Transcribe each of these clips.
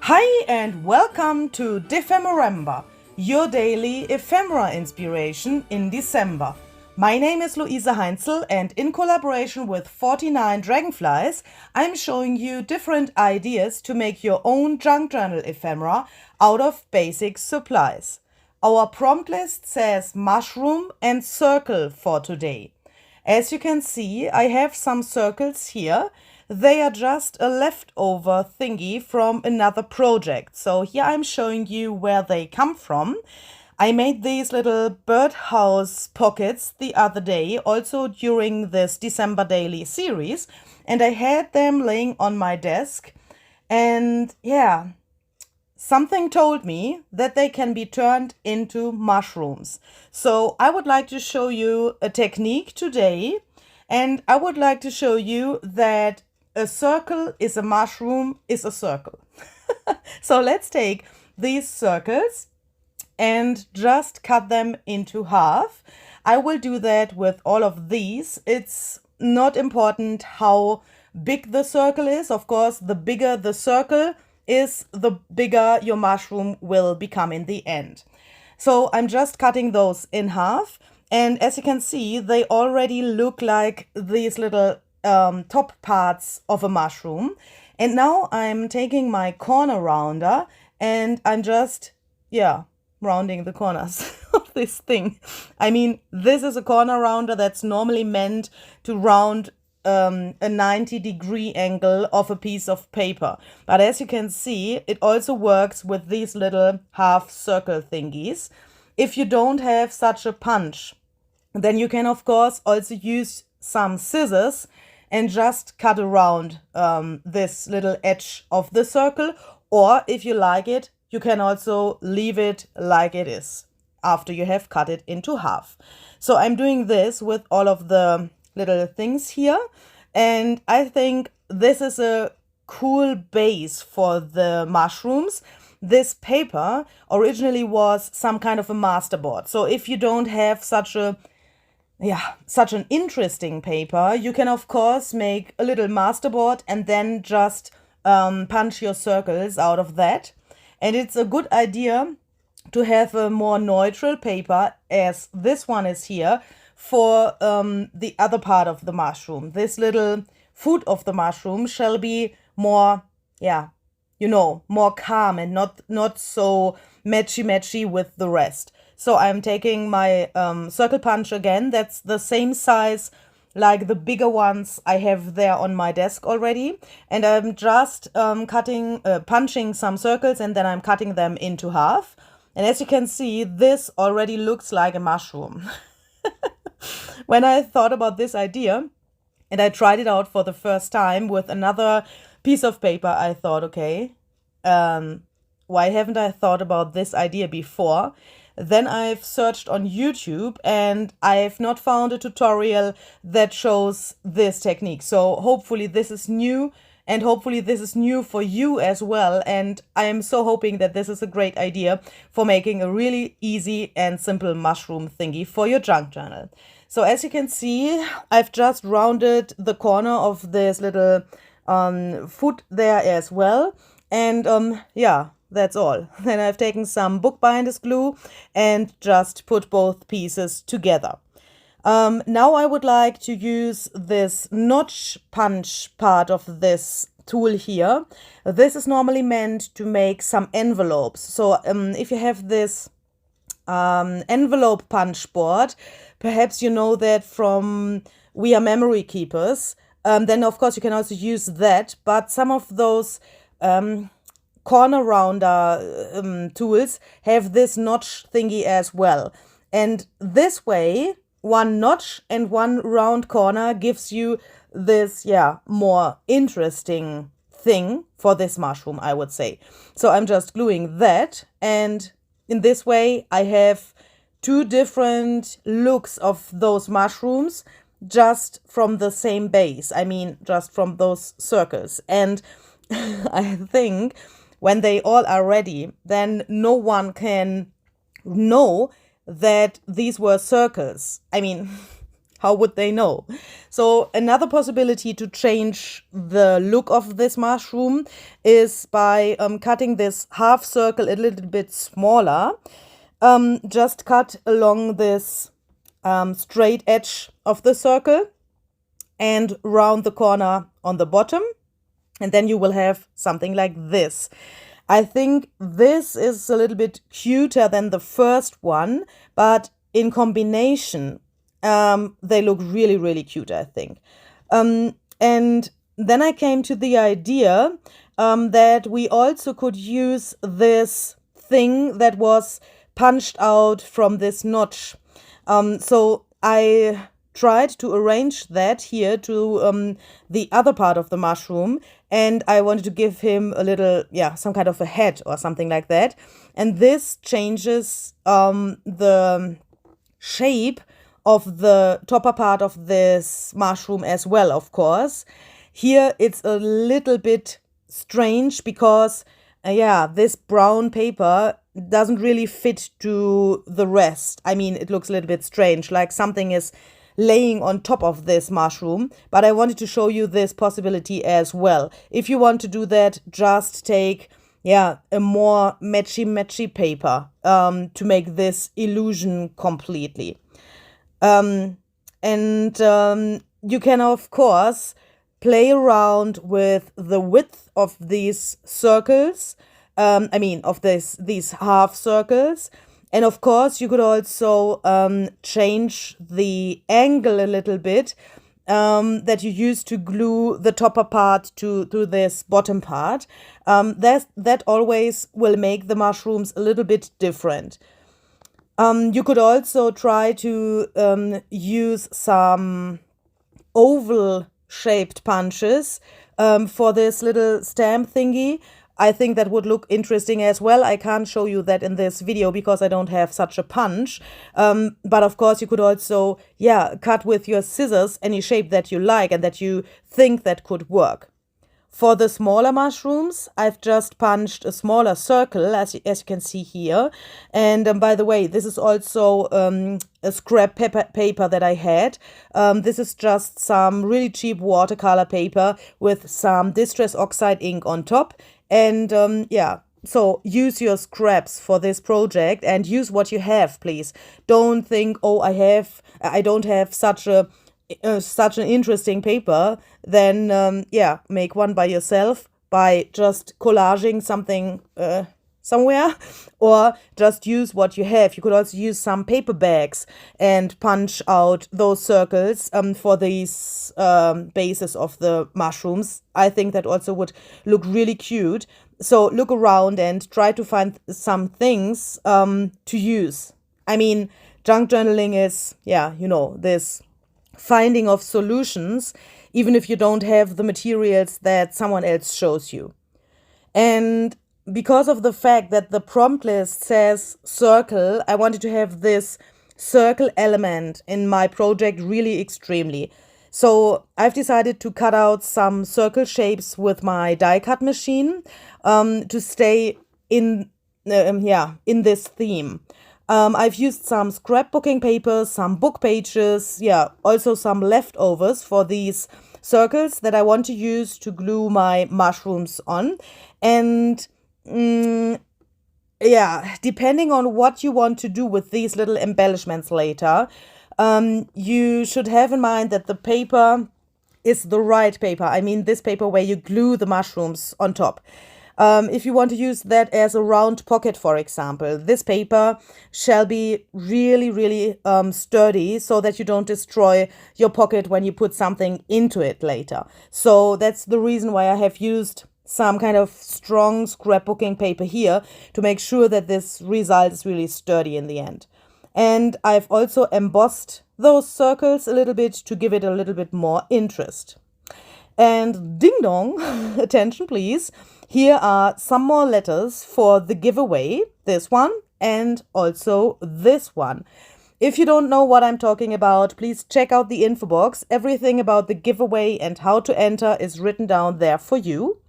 Hi and welcome to DEPHEMEREMBER, your daily ephemera inspiration in December. My name is Luise Heinzel and in collaboration with 49 Dragonflies, I'm showing you different ideas to make your own junk journal ephemera out of basic supplies. Our prompt list says mushroom and circle for today. As you can see, I have some circles here. They are just a leftover thingy from another project. So here I'm showing you where they come from. I made these little birdhouse pockets the other day, also during this December daily series, and I had them laying on my desk. And yeah, something told me that they can be turned into mushrooms. So I would like to show you a technique today, and I would like to show you that a circle is a mushroom is a circle. So let's take these circles and just cut them into half. I will do that with all of these. It's not important how big the circle is. Of course, the bigger the circle is, the bigger your mushroom will become in the end. So I'm just cutting those in half. And as you can see, they already look like these little top parts of a mushroom. And now I'm taking my corner rounder and I'm just, rounding the corners of this thing. I mean, this is a corner rounder that's normally meant to round a 90-degree angle of a piece of paper. But as you can see, it also works with these little half circle thingies. If you don't have such a punch, then you can of course also use some scissors and just cut around this little edge of the circle. Or if you like it, you can also leave it like it is after you have cut it into half. So I'm doing this with all of the little things here. And I think this is a cool base for the mushrooms. This paper originally was some kind of a masterboard. So if you don't have such an interesting paper, you can of course make a little masterboard and then just punch your circles out of that. And it's a good idea to have a more neutral paper, as this one is here, for the other part of the mushroom. This little foot of the mushroom shall be more, more calm and not so matchy with the rest. So I'm taking my circle punch again. That's the same size like the bigger ones I have there on my desk already. And I'm just punching some circles and then I'm cutting them into half. And as you can see, this already looks like a mushroom. When I thought about this idea and I tried it out for the first time with another piece of paper, I thought, okay, why haven't I thought about this idea before? Then I've searched on YouTube and I've not found a tutorial that shows this technique. So hopefully this is new, and hopefully this is new for you as well. And I am so hoping that this is a great idea for making a really easy and simple mushroom thingy for your junk journal. So as you can see, I've just rounded the corner of this little foot there as well. And that's all. Then I've taken some bookbinders glue and just put both pieces together. Now I would like to use this notch punch part of this tool here. This is normally meant to make some envelopes. So if you have this envelope punch board, perhaps you know that from We Are Memory Keepers, then of course you can also use that. But some of those corner rounder tools have this notch thingy as well. And this way, one notch and one round corner gives you this, more interesting thing for this mushroom, I would say. So I'm just gluing that. And in this way, I have two different looks of those mushrooms just from the same base. I mean, just from those circles. And I think when they all are ready, then no one can know that these were circles. I mean, How would they know? So another possibility to change the look of this mushroom is by cutting this half circle a little bit smaller. Just cut along this straight edge of the circle and round the corner on the bottom. And then you will have something like this. I think this is a little bit cuter than the first one, but in combination, they look really, really cute, I think. And then I came to the idea that we also could use this thing that was punched out from this notch. So I tried to arrange that here to the other part of the mushroom, and I wanted to give him a little, some kind of a head or something like that. And this changes the shape of the topper part of this mushroom as well, of course. Here it's a little bit strange because, this brown paper doesn't really fit to the rest. I mean, it looks a little bit strange, like something is laying on top of this mushroom, but I wanted to show you this possibility as well. If you want to do that, just take a more matchy paper to make this illusion completely. You can, of course, play around with the width of these circles, of these half circles. And of course, you could also change the angle a little bit that you use to glue the topper part to this bottom part. That always will make the mushrooms a little bit different. You could also try to use some oval-shaped punches for this little stamp thingy. I think that would look interesting as well. I can't show you that in this video because I don't have such a punch. But of course, you could also, cut with your scissors any shape that you like and that you think that could work. For the smaller mushrooms, I've just punched a smaller circle, as you can see here. And by the way, this is also a scrap paper that I had. This is just some really cheap watercolor paper with some Distress Oxide ink on top. And so use your scraps for this project and use what you have, please. Don't think, oh, I don't have such an interesting paper. Then make one by yourself by just collaging something somewhere, or just use what you have. You could also use some paper bags and punch out those circles for these bases of the mushrooms. I think that also would look really cute. So look around and try to find some things to use. I mean, junk journaling is, this finding of solutions, even if you don't have the materials that someone else shows you. And because of the fact that the prompt list says circle, I wanted to have this circle element in my project really extremely. So I've decided to cut out some circle shapes with my die cut machine to stay in this theme. I've used some scrapbooking papers, some book pages, also some leftovers for these circles that I want to use to glue my mushrooms on. And depending on what you want to do with these little embellishments later, you should have in mind that the paper is the right paper. I mean, this paper where you glue the mushrooms on top. If you want to use that as a round pocket, for example, this paper shall be really, really sturdy so that you don't destroy your pocket when you put something into it later. So that's the reason why I have used some kind of strong scrapbooking paper here to make sure that this result is really sturdy in the end. And I've also embossed those circles a little bit to give it a little bit more interest. And ding dong, attention please, here are some more letters for the giveaway, this one and also this one. If you don't know what I'm talking about, please check out the info box. Everything about the giveaway and how to enter is written down there for you.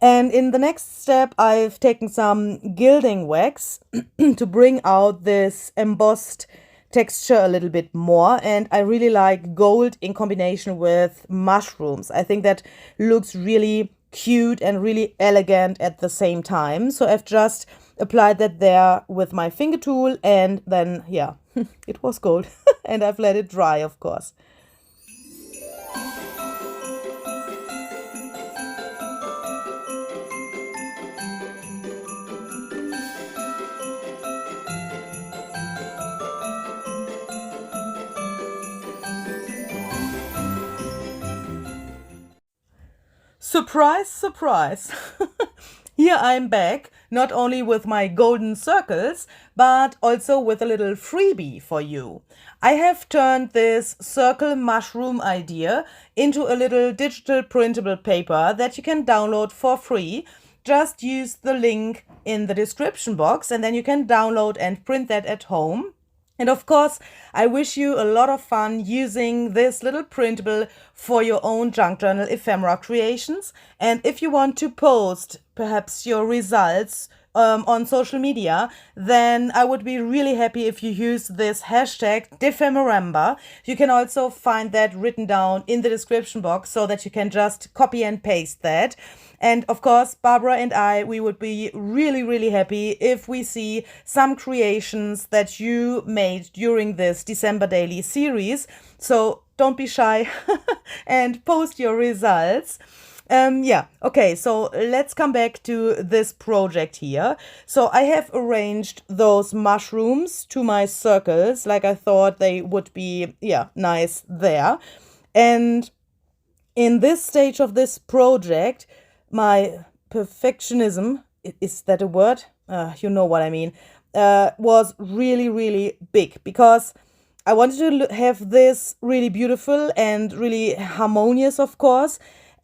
And in the next step, I've taken some gilding wax to bring out this embossed texture a little bit more, and I really like gold in combination with mushrooms. I think that looks really cute and really elegant at the same time. So I've just applied that there with my finger tool, and then yeah, it was gold. And I've let it dry, of course. Surprise, surprise! Here I'm back, not only with my golden circles, but also with a little freebie for you. I have turned this circle mushroom idea into a little digital printable paper that you can download for free. Just use the link in the description box, and then you can download and print that at home. And of course, I wish you a lot of fun using this little printable for your own junk journal ephemera creations. And if you want to post perhaps your results on social media, then I would be really happy if you use this hashtag DEPHEMEREMBER. You can also find that written down in the description box so that you can just copy and paste that. And of course, Barbara and I, we would be really, really happy if we see some creations that you made during this December daily series. So don't be shy and post your results. Yeah, okay, so let's come back to this project here. So I have arranged those mushrooms to my circles, like I thought they would be, yeah, nice there. And in this stage of this project, my perfectionism, is that a word? You know what I mean, was really, really big, because I wanted to have this really beautiful and really harmonious, of course.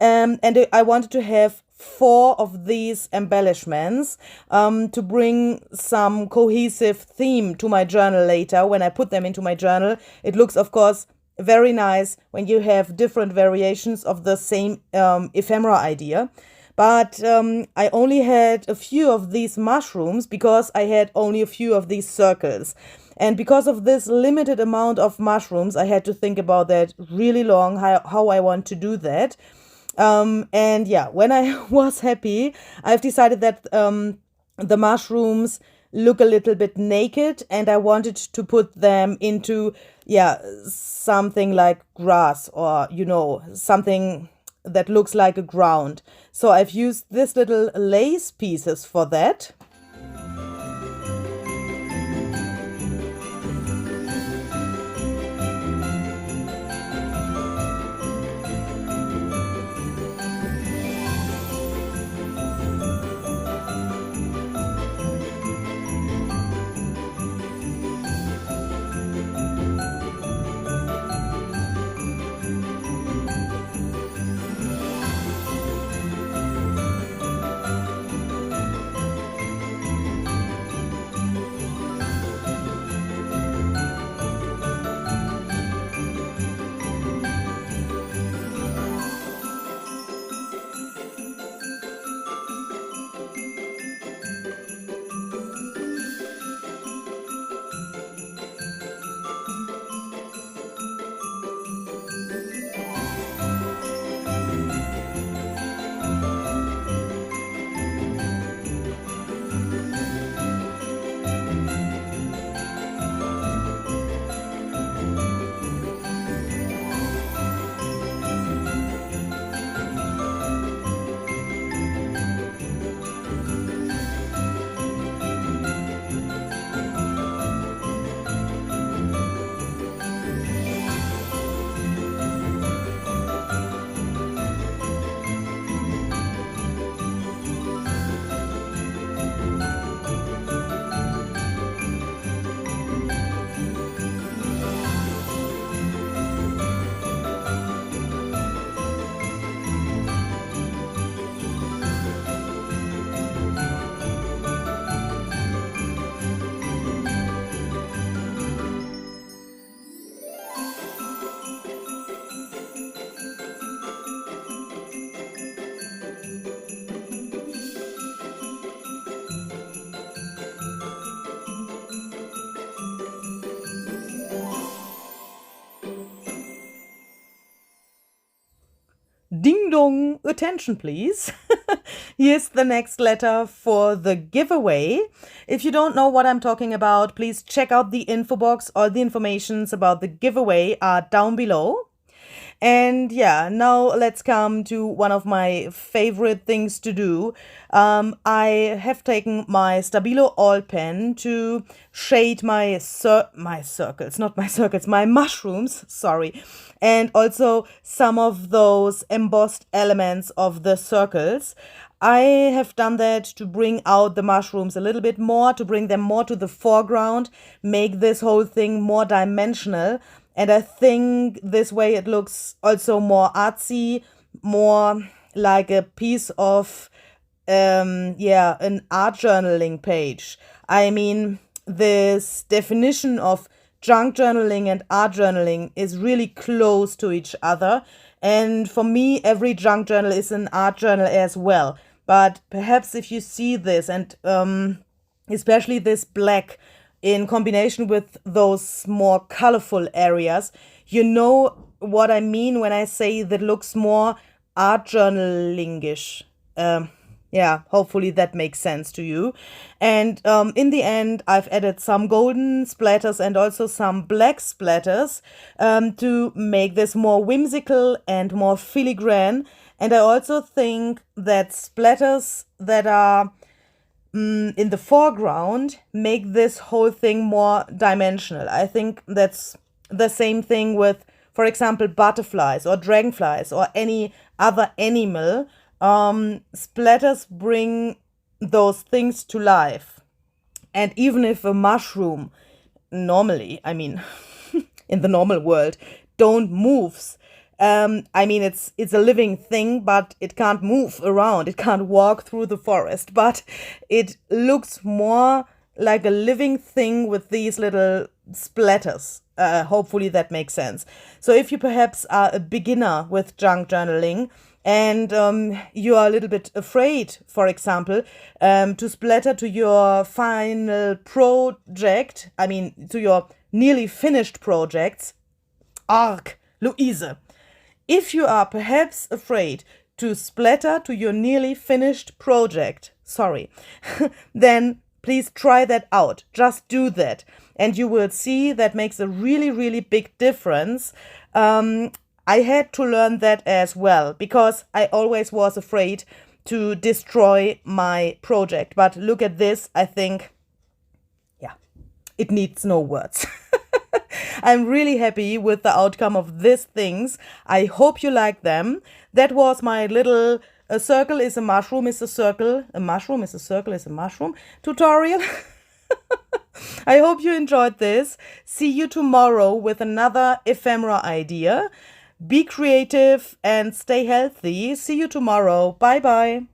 And I wanted to have 4 of these embellishments to bring some cohesive theme to my journal later. When I put them into my journal, it looks, of course, very nice when you have different variations of the same ephemera idea. But I only had a few of these mushrooms because I had only a few of these circles. And because of this limited amount of mushrooms, I had to think about that really long, how I want to do that. And yeah, when I was happy, I've decided that the mushrooms look a little bit naked, and I wanted to put them into, yeah, something like grass, or, you know, something that looks like a ground. So I've used this little lace pieces for that. ding dong, attention please. Here's the next letter for the giveaway. If you don't know what I'm talking about, please check out the info box. All the informations about the giveaway are down below. And yeah, now let's come to one of my favorite things to do. I have taken my Stabilo All pen to shade my circles, not my circles, my mushrooms, sorry. And also some of those embossed elements of the circles. I have done that to bring out the mushrooms a little bit more, to bring them more to the foreground, make this whole thing more dimensional. And I think this way it looks also more artsy, more like a piece of, an art journaling page. I mean, this definition of junk journaling and art journaling is really close to each other. And for me, every junk journal is an art journal as well. But perhaps if you see this, and especially this black, in combination with those more colorful areas, you know what I mean when I say that looks more art journaling-ish. Hopefully that makes sense to you. And in the end, I've added some golden splatters and also some black splatters to make this more whimsical and more filigrane. And I also think that splatters that are in the foreground make this whole thing more dimensional. I think that's the same thing with, for example, butterflies or dragonflies or any other animal. Splatters bring those things to life. And even if a mushroom normally, I mean, in the normal world, don't moves, it's a living thing, but it can't move around. It can't walk through the forest, but it looks more like a living thing with these little splatters. Hopefully that makes sense. So if you perhaps are a beginner with junk journaling and you are a little bit afraid, for example, to splatter to your final project, to your nearly finished projects, Arc, Louise. If you are perhaps afraid to splatter to your nearly finished project, then please try that out. Just do that. And you will see that makes a really, really big difference. I had to learn that as well because I always was afraid to destroy my project. But look at this, I think, it needs no words. I'm really happy with the outcome of these things. I hope you like them. That was my little a circle is a mushroom is a circle, a mushroom is a circle is a mushroom tutorial. I hope you enjoyed this. See you tomorrow with another ephemera idea. Be creative and stay healthy. See you tomorrow. Bye bye.